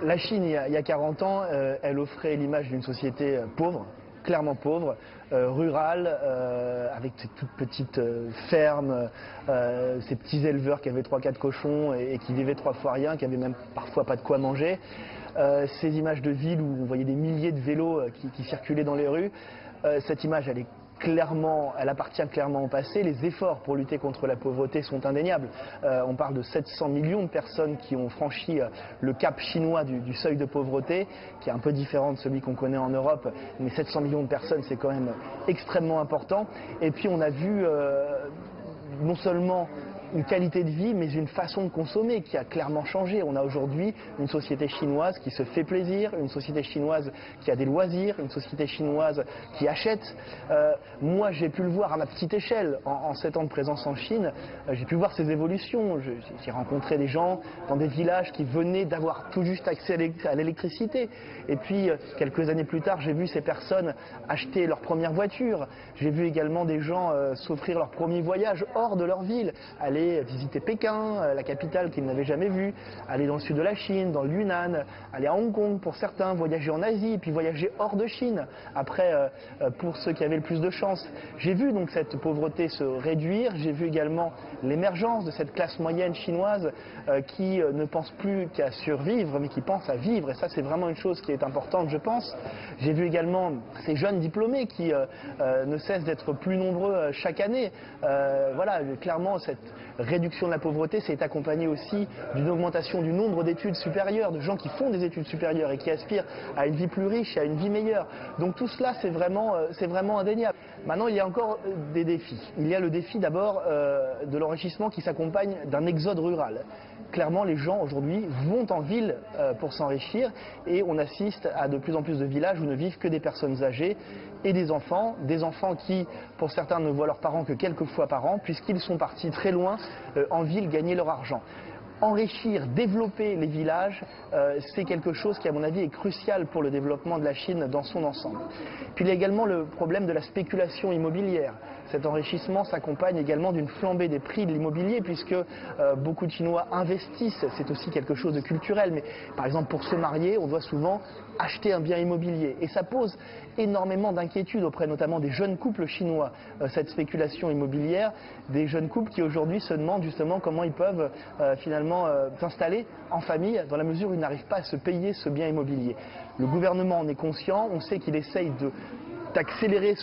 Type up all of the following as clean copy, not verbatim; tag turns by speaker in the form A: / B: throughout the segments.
A: La Chine, il y a 40 ans, elle offrait l'image d'une société pauvre, clairement pauvre, rurale, avec ces toutes petites fermes, ces petits éleveurs qui avaient 3-4 cochons et qui vivaient 3 fois rien, qui avaient même parfois pas de quoi manger. Ces images de ville où on voyait des milliers de vélos qui circulaient dans les rues, cette image, elle appartient clairement au passé. Les efforts pour lutter contre la pauvreté sont indéniables. On parle de 700 millions de personnes qui ont franchi le cap chinois du seuil de pauvreté, qui est un peu différent de celui qu'on connaît en Europe, mais 700 millions de personnes, c'est quand même extrêmement important. Et puis on a vu non seulement une qualité de vie, mais une façon de consommer qui a clairement changé. On a aujourd'hui une société chinoise qui se fait plaisir, une société chinoise qui a des loisirs, une société chinoise qui achète. Moi, j'ai pu le voir à ma petite échelle. En 7 ans de présence en Chine, j'ai pu voir ces évolutions. J'ai rencontré des gens dans des villages qui venaient d'avoir tout juste accès à l'électricité. Et puis, quelques années plus tard, j'ai vu ces personnes acheter leur première voiture. J'ai vu également des gens s'offrir leur premier voyage hors de leur ville, aller visiter Pékin, la capitale qu'ils n'avaient jamais vue, aller dans le sud de la Chine, dans le Yunnan, aller à Hong Kong pour certains, voyager en Asie, puis voyager hors de Chine, après pour ceux qui avaient le plus de chance. J'ai vu donc cette pauvreté se réduire, j'ai vu également l'émergence de cette classe moyenne chinoise qui ne pense plus qu'à survivre, mais qui pense à vivre, et ça c'est vraiment une chose qui est importante, je pense. J'ai vu également ces jeunes diplômés qui ne cessent d'être plus nombreux chaque année. Voilà, clairement cette réduction de la pauvreté s'est accompagnée aussi d'une augmentation du nombre d'études supérieures, de gens qui font des études supérieures et qui aspirent à une vie plus riche et à une vie meilleure. Donc tout cela, c'est vraiment indéniable. Maintenant, il y a encore des défis. Il y a le défi d'abord de l'enrichissement qui s'accompagne d'un exode rural. Clairement, les gens aujourd'hui vont en ville pour s'enrichir et on assiste à de plus en plus de villages où ne vivent que des personnes âgées et des enfants qui, pour certains, ne voient leurs parents que quelques fois par an puisqu'ils sont partis très loin en ville gagner leur argent. Enrichir, développer les villages, c'est quelque chose qui, à mon avis, est crucial pour le développement de la Chine dans son ensemble. Puis il y a également le problème de la spéculation immobilière. Cet enrichissement s'accompagne également d'une flambée des prix de l'immobilier puisque beaucoup de Chinois investissent, c'est aussi quelque chose de culturel, mais par exemple pour se marier, on doit souvent acheter un bien immobilier et ça pose énormément d'inquiétudes auprès notamment des jeunes couples chinois, cette spéculation immobilière, des jeunes couples qui aujourd'hui se demandent justement comment ils peuvent finalement s'installer en famille dans la mesure où ils n'arrivent pas à se payer ce bien immobilier. Le gouvernement en est conscient, on sait qu'il essaye d'accélérer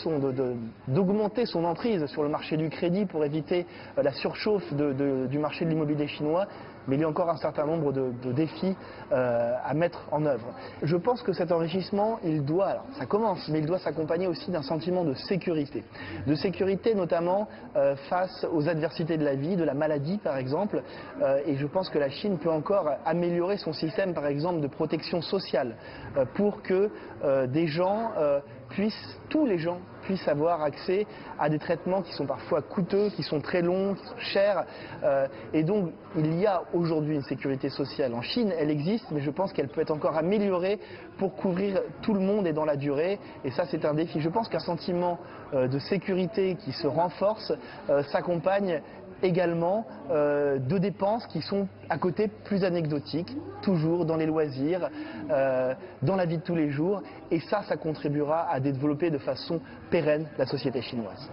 A: d'augmenter son emprise sur le marché du crédit pour éviter la surchauffe du marché de l'immobilier chinois, mais il y a encore un certain nombre de défis à mettre en œuvre. Je pense que cet enrichissement, alors ça commence, mais il doit s'accompagner aussi d'un sentiment de sécurité. De sécurité notamment face aux adversités de la vie, de la maladie par exemple, et je pense que la Chine peut encore améliorer son système par exemple de protection sociale pour que tous les gens puissent avoir accès à des traitements qui sont parfois coûteux, qui sont très longs, qui sont chers. Et donc, il y a aujourd'hui une sécurité sociale en Chine, elle existe, mais je pense qu'elle peut être encore améliorée pour couvrir tout le monde et dans la durée. Et ça, c'est un défi. Je pense qu'un sentiment de sécurité qui se renforce s'accompagne également de dépenses qui sont à côté plus anecdotiques, toujours dans les loisirs, dans la vie de tous les jours, et ça contribuera à développer de façon pérenne la société chinoise.